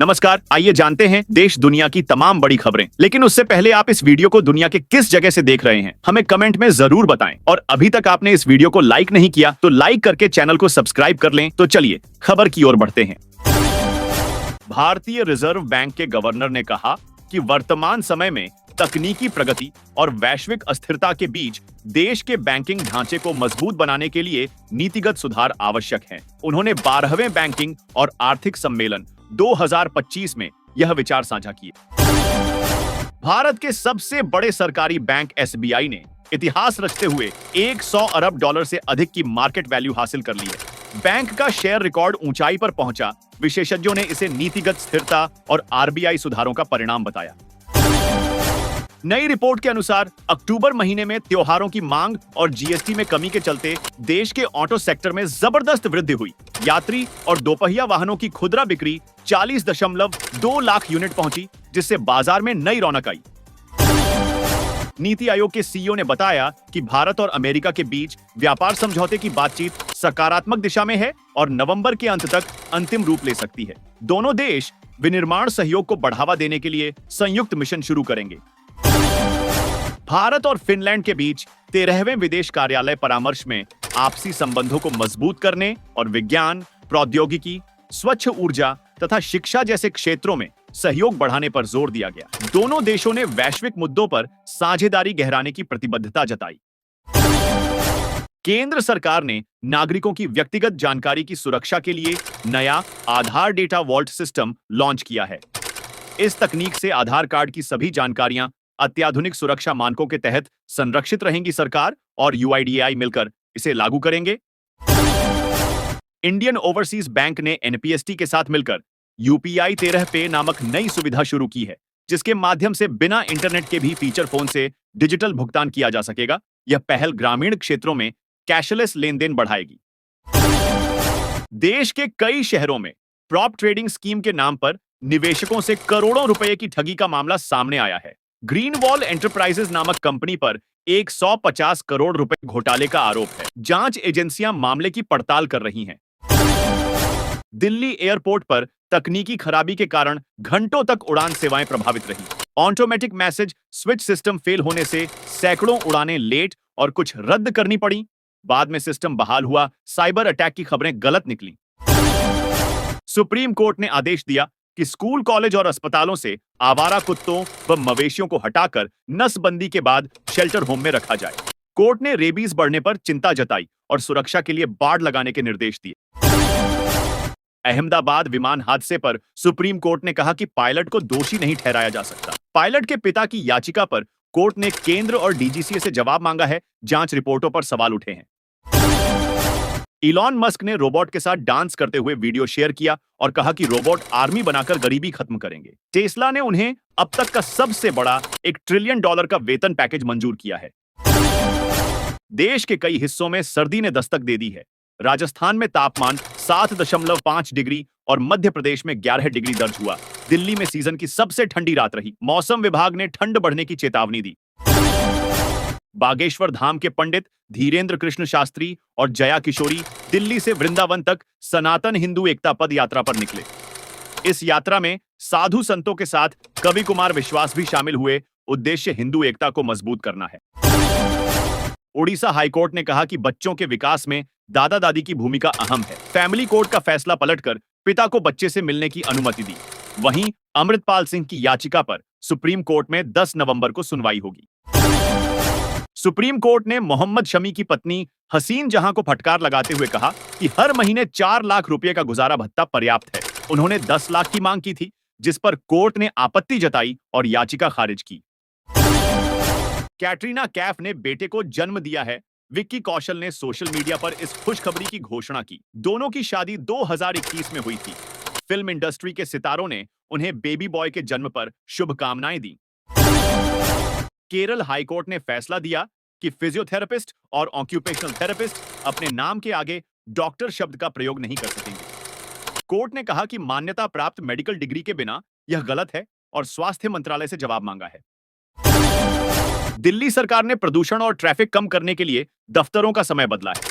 नमस्कार, आइए जानते हैं देश दुनिया की तमाम बड़ी खबरें। लेकिन उससे पहले आप इस वीडियो को दुनिया के किस जगह से देख रहे हैं हमें कमेंट में जरूर बताएं। और अभी तक आपने इस वीडियो को लाइक नहीं किया तो लाइक करके चैनल को सब्सक्राइब कर लें। तो चलिए खबर की ओर बढ़ते हैं। भारतीय रिजर्व बैंक के गवर्नर ने कहा कि वर्तमान समय में तकनीकी प्रगति और वैश्विक अस्थिरता के बीच देश के बैंकिंग ढांचे को मजबूत बनाने के लिए नीतिगत सुधार आवश्यक हैं। उन्होंने 12वें बैंकिंग और आर्थिक सम्मेलन 2025 में यह विचार साझा किए। भारत के सबसे बड़े सरकारी बैंक एसबीआई ने इतिहास रचते हुए 100 अरब डॉलर से अधिक की मार्केट वैल्यू हासिल कर ली है। बैंक का शेयर रिकॉर्ड ऊंचाई पर पहुंचा। विशेषज्ञों ने इसे नीतिगत स्थिरता और आरबीआई सुधारों का परिणाम बताया। नई रिपोर्ट के अनुसार अक्टूबर महीने में त्योहारों की मांग और जीएसटी में कमी के चलते देश के ऑटो सेक्टर में जबरदस्त वृद्धि हुई। यात्री और दोपहिया वाहनों की खुदरा बिक्री 40.2 लाख यूनिट पहुंची, जिससे बाजार में नई रौनक आई। नीति आयोग के सीईओ ने बताया कि भारत और अमेरिका के बीच व्यापार समझौते की बातचीत सकारात्मक दिशा में है और नवंबर के अंत तक अंतिम रूप ले सकती है। दोनों देश विनिर्माण सहयोग को बढ़ावा देने के लिए संयुक्त मिशन शुरू करेंगे। भारत और फिनलैंड के बीच 13वें विदेश कार्यालय परामर्श में आपसी संबंधों को मजबूत करने और विज्ञान, प्रौद्योगिकी, स्वच्छ ऊर्जा तथा शिक्षा जैसे क्षेत्रों में सहयोग बढ़ाने पर जोर दिया गया। दोनों देशों ने वैश्विक मुद्दों पर साझेदारी गहराने की प्रतिबद्धता जताई। केंद्र सरकार ने नागरिकों की व्यक्तिगत जानकारी की सुरक्षा के लिए नया आधार डेटा वॉल्ट सिस्टम लॉन्च किया है। इस तकनीक से आधार कार्ड की सभी जानकारियां अत्याधुनिक सुरक्षा मानकों के तहत संरक्षित रहेंगी। सरकार और यूआईडीएआई मिलकर इसे लागू करेंगे। इंडियन ओवरसीज बैंक ने एनपीएसटी के साथ मिलकर यूपीआई 13 पे नामक नई सुविधा शुरू की है, जिसके माध्यम से बिना इंटरनेट के भी फीचर फोन से डिजिटल भुगतान किया जा सकेगा। यह पहल ग्रामीण क्षेत्रों में कैशलेस लेनदेन बढ़ाएगी। देश के कई शहरों में प्रॉप ट्रेडिंग स्कीम के नाम पर निवेशकों से करोड़ों रुपए की ठगी का मामला सामने आया है। ग्रीन वॉल एंटरप्राइजेज नामक कंपनी पर 150 करोड़ रुपए घोटाले का आरोप है। जांच एजेंसियां मामले की पड़ताल कर रही हैं। दिल्ली एयरपोर्ट पर तकनीकी खराबी के कारण घंटों तक उड़ान सेवाएं प्रभावित रही। Automatic message switch system fail होने से सैकड़ों उड़ानें लेट और कुछ रद्द करनी पड़ी। बाद में सिस्टम बहाल हुआ। साइबर अटैक की खबरें गलत निकली। सुप्रीम कोर्ट ने आदेश दिया कि स्कूल, कॉलेज और अस्पतालों से आवारा कुत्तों व मवेशियों को हटाकर नसबंदी के बाद शेल्टर होम में रखा जाए। कोर्ट ने रेबीज बढ़ने पर चिंता जताई और सुरक्षा के लिए बाड़ लगाने के निर्देश दिए। अहमदाबाद विमान हादसे पर सुप्रीम कोर्ट ने कहा कि पायलट को दोषी नहीं ठहराया जा सकता। पायलट के पिता की याचिका पर कोर्ट ने केंद्र और डीजीसीए से जवाब मांगा है। जांच रिपोर्टों पर सवाल उठे हैं। इलॉन मस्क ने रोबोट के साथ डांस करते हुए वीडियो शेयर किया और कहा कि रोबोट आर्मी बनाकर गरीबी खत्म करेंगे। टेस्ला ने उन्हें अब तक का सबसे बड़ा $1 ट्रिलियन का वेतन पैकेज मंजूर किया है। देश के कई हिस्सों में सर्दी ने दस्तक दे दी है। राजस्थान में तापमान 7.5 डिग्री और मध्य प्रदेश में 11 डिग्री दर्ज हुआ। दिल्ली में सीजन की सबसे ठंडी रात रही। मौसम विभाग ने ठंड बढ़ने की चेतावनी दी। बागेश्वर धाम के पंडित धीरेन्द्र कृष्ण शास्त्री और जया किशोरी दिल्ली से वृंदावन तक सनातन हिंदू एकता पद यात्रा पर निकले। इस यात्रा में साधु संतों के साथ कवि कुमार विश्वास भी शामिल हुए। उद्देश्य हिंदू एकता को मजबूत करना है। ओडिशा हाईकोर्ट ने कहा कि बच्चों के विकास में दादा दादी की भूमिका अहम है। फैमिली कोर्ट का फैसला पलटकर पिता को बच्चे से मिलने की अनुमति दी। वहीं अमृतपाल सिंह की याचिका पर सुप्रीम कोर्ट में 10 नवंबर को सुनवाई होगी। सुप्रीम कोर्ट ने मोहम्मद शमी की पत्नी हसीन जहां को फटकार लगाते हुए कहा कि हर महीने 4 लाख रुपए का गुजारा भत्ता पर्याप्त है। उन्होंने 10 लाख की मांग की थी, जिस पर कोर्ट ने आपत्ति जताई और याचिका खारिज की। कैटरीना कैफ ने बेटे को जन्म दिया है। विक्की कौशल ने सोशल मीडिया पर इस खुशखबरी की घोषणा की। दोनों की शादी 2021 में हुई थी। फिल्म इंडस्ट्री के सितारों ने उन्हें बेबी बॉय के जन्म पर शुभकामनाएं दी। केरल हाईकोर्ट ने फैसला दिया कि फिजियोथेरेपिस्ट और ऑक्यूपेशनल थेरेपिस्ट अपने नाम के आगे डॉक्टर शब्द का प्रयोग नहीं कर सकेंगे। कोर्ट ने कहा कि मान्यता प्राप्त मेडिकल डिग्री के बिना यह गलत है और स्वास्थ्य मंत्रालय से जवाब मांगा है। दिल्ली सरकार ने प्रदूषण और ट्रैफिक कम करने के लिए दफ्तरों का समय बदला है।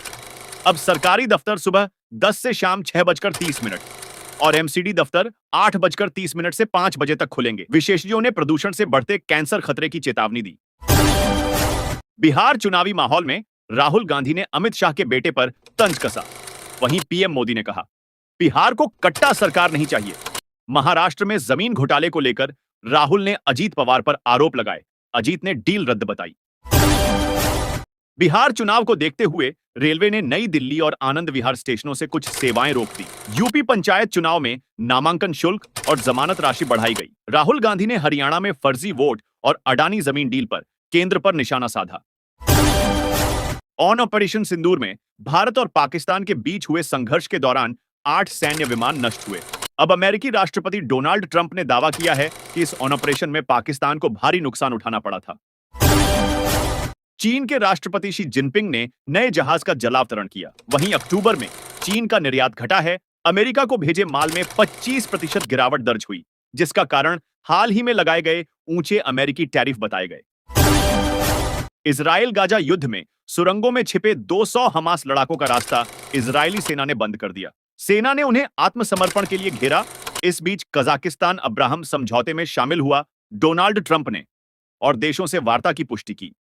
अब सरकारी दफ्तर सुबह 10 से शाम 6:30 और एमसीडी दफ्तर 8:30 से 5 बजे तक खुलेंगे। विशेषज्ञों ने प्रदूषण से बढ़ते कैंसर खतरे की चेतावनी दी। बिहार चुनावी माहौल में राहुल गांधी ने अमित शाह के बेटे पर तंज कसा। वहीं पीएम मोदी ने कहा, बिहार को कट्टा सरकार नहीं चाहिए। महाराष्ट्र में जमीन घोटाले को लेकर राहुल ने अजीत पवार पर आरोप लगाए। अजीत ने डील रद्द बताई। बिहार चुनाव को देखते हुए रेलवे ने नई दिल्ली और आनंद विहार स्टेशनों से कुछ सेवाएं रोक दी। यूपी पंचायत चुनाव में नामांकन शुल्क और जमानत राशि बढ़ाई गई। राहुल गांधी ने हरियाणा में फर्जी वोट और अडानी जमीन डील पर केंद्र पर निशाना साधा। ऑपरेशन सिंदूर में भारत और पाकिस्तान के बीच हुए संघर्ष के दौरान 8 सैन्य विमान नष्ट हुए। अब अमेरिकी राष्ट्रपति डोनाल्ड ट्रंप ने दावा किया है कि इस ऑपरेशन में पाकिस्तान को भारी नुकसान उठाना पड़ा था। चीन के राष्ट्रपति शी जिनपिंग ने नए जहाज का जलावतरण किया। वहीं अक्टूबर में चीन का निर्यात घटा है। अमेरिका को भेजे माल में 25% गिरावट दर्ज हुई, जिसका कारण हाल ही में लगाए गए ऊंचे अमेरिकी टैरिफ बताए गए। इजराइल गाजा युद्ध में सुरंगों में छिपे 200 हमास लड़ाकों का रास्ता इजरायली सेना ने बंद कर दिया। सेना ने उन्हें आत्मसमर्पण के लिए घेरा। इस बीच कजाकिस्तान अब्राहम समझौते में शामिल हुआ। डोनाल्ड ट्रंप ने और देशों से वार्ता की पुष्टि की।